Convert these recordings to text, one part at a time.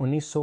1900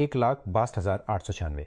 1,62,896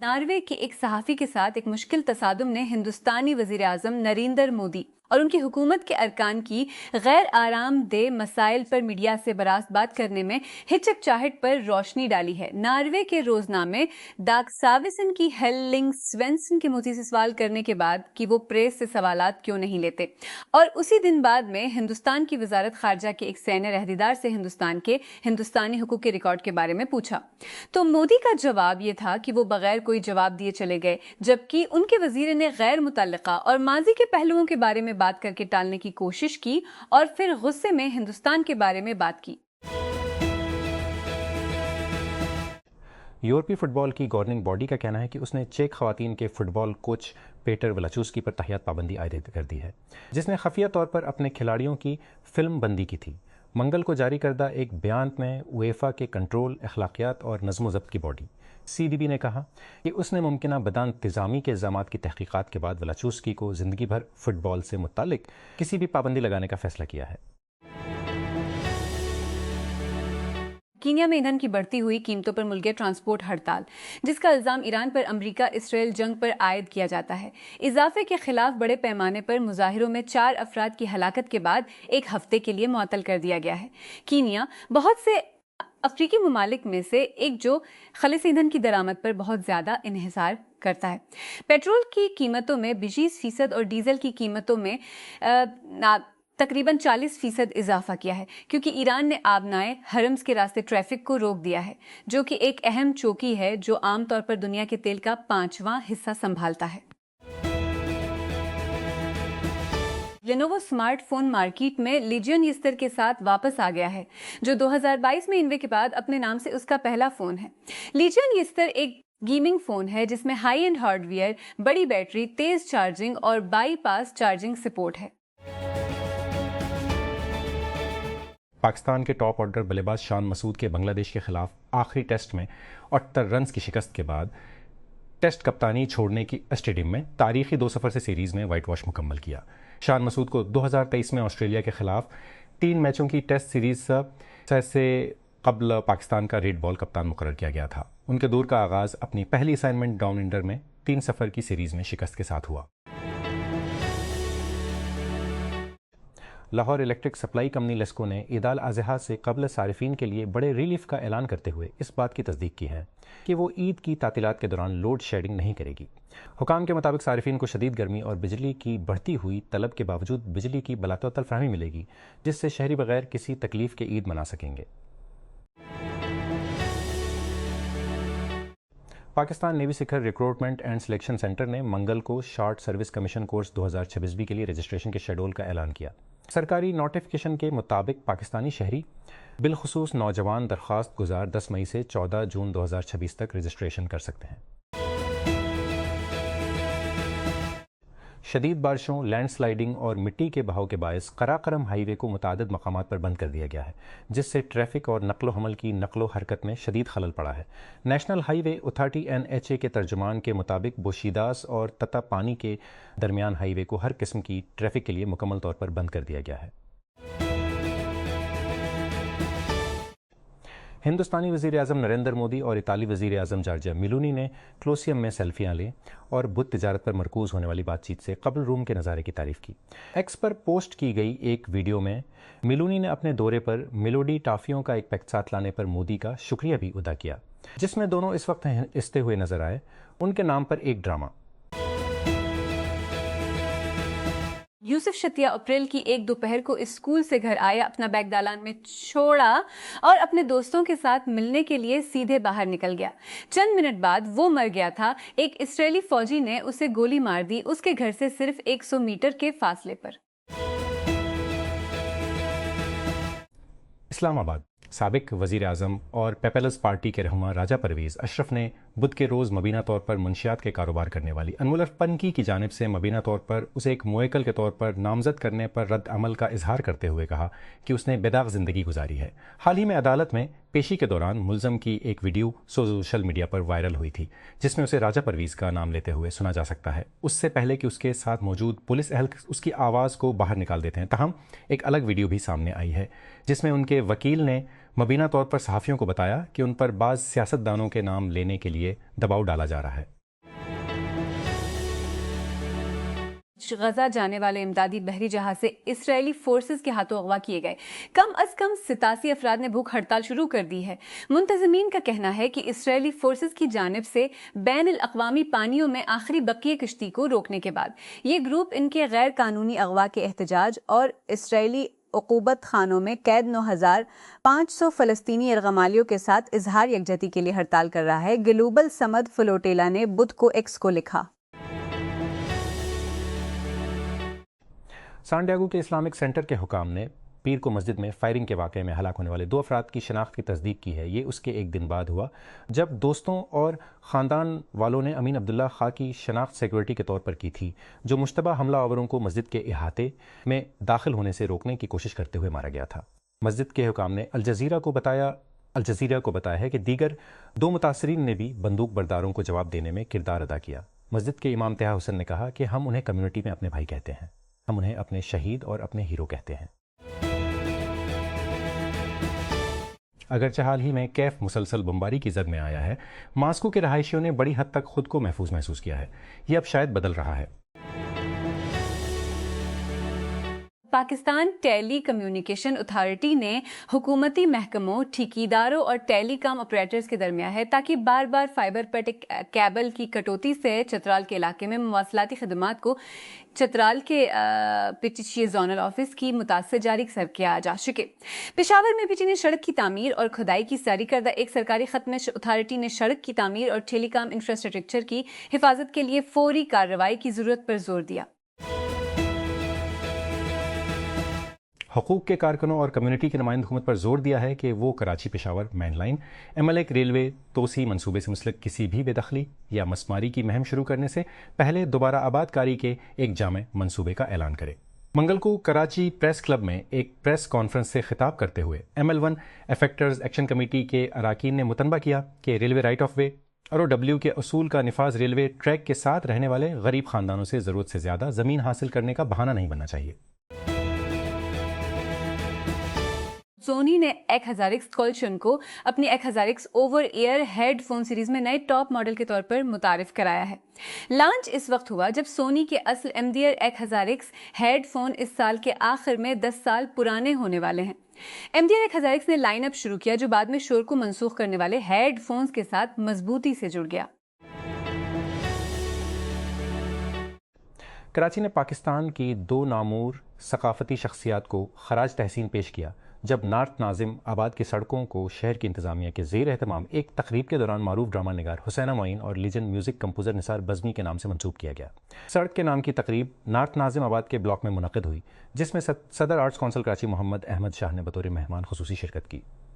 Norway کے ایک صحافی کے ساتھ ایک مشکل تصادم نے ہندوستانی وزیر اعظم نریندر مودی اور ان کی حکومت کے ارکان کی غیر آرام دہ مسائل پر میڈیا سے براست بات کرنے میں ہچکچاہٹ پر روشنی ڈالی ہے۔ ناروے کے روزنامے داگساویسن کی ہیلنگ سوینسن کے موتی سے سوال کرنے کے بعد کہ وہ پریس سے سوالات کیوں نہیں لیتے، اور اسی دن بعد میں ہندوستان کی وزارت خارجہ کے ایک سینئر عہدیدار سے ہندوستانی حقوق کے ریکارڈ کے بارے میں پوچھا، تو مودی کا جواب یہ تھا کہ وہ بغیر کوئی جواب دیے چلے گئے، جبکہ ان کے وزیر نے غیر متعلقہ اور ماضی کے پہلوؤں کے بارے میں بات کر کے ٹالنے کی کوشش کی اور پھر غصے میں ہندوستان کے بارے میں بات کی۔ یورپی فٹ بال کی گورننگ باڈی کا کہنا ہے کہ اس نے چیک خواتین کے فٹ بال کوچ پیٹر ولاچوسکی پر تاحیات پابندی عائد کر دی ہے، جس نے خفیہ طور پر اپنے کھلاڑیوں کی فلم بندی کی تھی۔ منگل کو جاری کردہ ایک بیان میں UEFA کے کنٹرول، اخلاقیات اور نظم و ضبط کی باڈی CDB نے کہا کہ اس نے ممکنہ بدانتظامی کے الزامات کی تحقیقات کے بعد ولاچوسکی کو زندگی بھر فٹ بال سے متعلق کسی بھی پابندی لگانے کا فیصلہ کیا ہے۔ کینیا میں ایندھن کی بڑھتی ہوئی قیمتوں پر ملک ٹرانسپورٹ ہڑتال، جس کا الزام ایران پر امریکہ اسرائیل جنگ پر عائد کیا جاتا ہے، اضافے کے خلاف بڑے پیمانے پر مظاہروں میں 4 افراد کی ہلاکت کے بعد ایک ہفتے کے لیے معطل کر دیا گیا ہے۔ کینیا بہت سے افریقی ممالک میں سے ایک جو خالص ایندھن کی درآمد پر بہت زیادہ انحصار کرتا ہے۔ پیٹرول کی قیمتوں میں 20% اور ڈیزل کی قیمتوں میں تقریباً 40% اضافہ کیا ہے، کیونکہ ایران نے آبنائے ہرمز کے راستے ٹریفک کو روک دیا ہے، جو کہ ایک اہم چوکی ہے جو عام طور پر دنیا کے تیل کا 5واں حصہ سنبھالتا ہے۔ لینووو اسمارٹ فون مارکیٹ میں لیجین یستر کے ساتھ واپس آ گیا ہے، جو 2022 میں انوے کے بعد اپنے نام سے اس کا پہلا فون ہے۔ لیجین یستر ایک گیمنگ فون ہے جس میں ہائی اینڈ ہارڈ ویئر، بڑی بیٹری، تیز چارجنگ اور بائی پاس چارجنگ سپورٹ ہے۔ پاکستان کے ٹاپ آرڈر بلے باز شان مسعود کے بنگلہ دیش کے خلاف آخری ٹیسٹ میں 78 رنز کی شکست کے بعد ٹیسٹ کپتانی چھوڑنے کی اسٹیڈیم میں تاریخی 2 سفر سے سیریز میں وائٹ واش مکمل کیا۔ شان مسعود کو 2023 میں آسٹریلیا کے خلاف 3 میچوں کی ٹیسٹ سیریز سے قبل پاکستان کا ریڈ بال کپتان مقرر کیا گیا تھا۔ ان کے دور کا آغاز اپنی پہلی اسائنمنٹ ڈاؤن انڈر میں 3 سفر کی سیریز میں شکست کے ساتھ ہوا۔ Lahore electric supply company LESCO نے عید الاضحیٰ سے قبل صارفین کے لیے بڑے ریلیف کا اعلان کرتے ہوئے اس بات کی تصدیق کی ہے کہ وہ عید کی تعطیلات کے دوران لوڈ شیڈنگ نہیں کرے گی۔ حکام کے مطابق صارفین کو شدید گرمی اور بجلی کی بڑھتی ہوئی طلب کے باوجود بجلی کی بلاتعطل فراہمی ملے گی، جس سے شہری بغیر کسی تکلیف کے عید منا سکیں گے۔ Pakistan navy Sukkur recruitment and selection centre نے منگل کو شارٹ سروس کمیشن کورس 2026 کے لیے رجسٹریشن کے شیڈول کا اعلان کیا۔ سرکاری نوٹیفیکیشن کے مطابق پاکستانی شہری بالخصوص نوجوان درخواست گزار 10 مئی سے 14 جون 2026 تک رجسٹریشن کر سکتے ہیں۔ شدید بارشوں، لینڈ سلائیڈنگ اور مٹی کے بہاؤ کے باعث قراقرم ہائی وے کو متعدد مقامات پر بند کر دیا گیا ہے، جس سے ٹریفک اور نقل و حمل کی نقل و حرکت میں شدید خلل پڑا ہے۔ نیشنل ہائی وے اتھارٹی NHA کے ترجمان کے مطابق بوشیداس اور تتا پانی کے درمیان ہائی وے کو ہر قسم کی ٹریفک کے لیے مکمل طور پر بند کر دیا گیا ہے۔ ہندوستانی وزیر اعظم نریندر مودی اور اطالی وزیر اعظم جارجیا میلونی نے کلوسیم میں سیلفیاں لیں اور بدھ تجارت پر مرکوز ہونے والی بات چیت سے قبل روم کے نظارے کی تعریف کی۔ ایکس پر پوسٹ کی گئی ایک ویڈیو میں میلونی نے اپنے دورے پر میلوڈی ٹافیوں کا ایک پیکٹ ساتھ لانے پر مودی کا شکریہ بھی ادا کیا، جس میں دونوں اس وقت ہنستے ہوئے نظر آئے۔ ان کے نام پر ایک ڈرامہ۔ یوسف شتیا اپریل کی ایک دوپہر کو اسکول سے گھر آیا، اپنا بیگ دالان میں چھوڑا اور اپنے دوستوں کے ساتھ ملنے کے لیے سیدھے باہر نکل گیا۔ چند منٹ بعد وہ مر گیا تھا۔ ایک اسرائیلی فوجی نے اسے گولی مار دی، اس کے گھر سے صرف 100 میٹر کے فاصلے پر۔ اسلام آباد۔ سابق وزیر اعظم اور پیپلز پارٹی کے رہنما راجہ پرویز اشرف نے بدھ کے روز مبینہ طور پر منشیات کے کاروبار کرنے والی انمول پنکی کی جانب سے مبینہ طور پر اسے ایک موکل کے طور پر نامزد کرنے پر رد عمل کا اظہار کرتے ہوئے کہا کہ اس نے بے داغ زندگی گزاری ہے۔ حال ہی میں عدالت میں پیشی کے دوران ملزم کی ایک ویڈیو سوشل میڈیا پر وائرل ہوئی تھی، جس میں اسے راجہ پرویز کا نام لیتے ہوئے سنا جا سکتا ہے، اس سے پہلے کہ اس کے ساتھ موجود پولیس اہل اس کی آواز کو باہر نکال دیتے ہیں۔ تاہم ایک الگ ویڈیو بھی سامنے آئی ہے جس میں ان کے وکیل نے مبینہ طور پر صحافیوں کو بتایا کہ ان پر بعض سیاستدانوں کے نام لینے کے لیے دباؤ ڈالا جا رہا ہے۔ غزہ جانے والے امدادی بحری جہاز سے اسرائیلی فورسز کے ہاتھوں اغوا کیے گئے کم از کم 87 افراد نے بھوک ہڑتال شروع کر دی ہے۔ منتظمین کا کہنا ہے کہ اسرائیلی فورسز کی جانب سے بین الاقوامی پانیوں میں آخری بقیہ کشتی کو روکنے کے بعد یہ گروپ ان کے غیر قانونی اغوا کے احتجاج اور اسرائیلی عقوبت خانوں میں قید 9500 فلسطینی یرغمالیوں کے ساتھ اظہار یکجہتی کے لیے ہڑتال کر رہا ہے۔ گلوبل سمد فلوٹیلا نے بدھ کو ایکس کو لکھا۔ سان ڈیاگو کے اسلامک سینٹر کے حکام نے پیر کو مسجد میں فائرنگ کے واقعے میں ہلاک ہونے والے 2 افراد کی شناخت کی تصدیق کی ہے۔ یہ اس کے ایک دن بعد ہوا جب دوستوں اور خاندان والوں نے امین عبداللہ خاں کی شناخت سیکورٹی کے طور پر کی تھی، جو مشتبہ حملہ آوروں کو مسجد کے احاطے میں داخل ہونے سے روکنے کی کوشش کرتے ہوئے مارا گیا تھا۔ مسجد کے حکام نے الجزیرہ کو بتایا ہے کہ دیگر 2 متاثرین نے بھی بندوق برداروں کو جواب دینے میں کردار ادا کیا۔ مسجد کے امام طہ حسن نے کہا کہ ہم انہیں کمیونٹی میں اپنے بھائی کہتے ہیں، ہم انہیں اپنے شہید اور اپنے ہیرو کہتے ہیں۔ اگرچہ حال ہی میں کیف مسلسل بمباری کی زد میں آیا ہے، ماسکو کے رہائشیوں نے بڑی حد تک خود کو محفوظ محسوس کیا ہے۔ یہ اب شاید بدل رہا ہے۔ پاکستان ٹیلی کمیونیکیشن اتھارٹی نے حکومتی محکموں، ٹھیکیداروں اور ٹیلی کام آپریٹرز کے درمیان ہے تاکہ بار بار فائبر پٹک کیبل کی کٹوتی سے چترال کے علاقے میں مواصلاتی خدمات کو چترال کے پچیشی زونل آفس کی متاثر جاری کیا جا سکے۔ پشاور میں پیٹی نے سڑک کی تعمیر اور کھدائی کی جاری کردہ ایک سرکاری خط میں اتھارٹی نے سڑک کی تعمیر اور ٹیلی کام انفراسٹرکچر کی حفاظت کے لیے فوری کارروائی کی ضرورت پر زور دیا۔ حقوق کے کارکنوں اور کمیونٹی کی نمائند حکومت پر زور دیا ہے کہ وہ Karachi Peshawar main line, MLX railway توسیع منصوبے سے منسلک کسی بھی بے دخلی یا مسماری کی مہم شروع کرنے سے پہلے دوبارہ آباد کاری کے ایک جامع منصوبے کا اعلان کرے۔ منگل کو کراچی پریس کلب میں ایک پریس کانفرنس سے خطاب کرتے ہوئے ML1 افیکٹرز ایکشن کمیٹی کے اراکین نے متنبہ کیا کہ railway right of way ROW کے اصول کا نفاذ ریلوے ٹریک کے ساتھ رہنے والے غریب خاندانوں سے ضرورت سے زیادہ زمین حاصل کرنے کا بہانہ نہیں بننا چاہیے۔ سونی نے X1000X کولشن کو اپنی X1000X over ear headphone series میں نئے ٹاپ ماڈل کے طور پر متعارف کرایا ہے۔ لانچ اس وقت ہوا جب سونی کے اصل MDR X1000X ہیڈ فون اس سال کے آخر میں 10 سال پرانے ہونے والے ہیں۔ MDR X1000X نے لائن اپ شروع کیا جو بعد میں شور کو منسوخ کرنے والے ہیڈ فونز کے ساتھ مضبوطی سے جڑ گیا۔ کراچی نے پاکستان کی 2 نامور ثقافتی شخصیات کو خراج تحسین پیش کیا جب نارتھ ناظم آباد کی سڑکوں کو شہر کی انتظامیہ کے زیر اہتمام ایک تقریب کے دوران معروف ڈرامہ نگار حسینہ معین اور لیجنڈ میوزک کمپوزر نثار بزمی کے نام سے منسوب کیا گیا۔ سڑک کے نام کی تقریب نارتھ ناظم آباد کے بلاک میں منعقد ہوئی، جس میں صدر آرٹس کونسل کراچی محمد احمد شاہ نے بطور مہمان خصوصی شرکت کی۔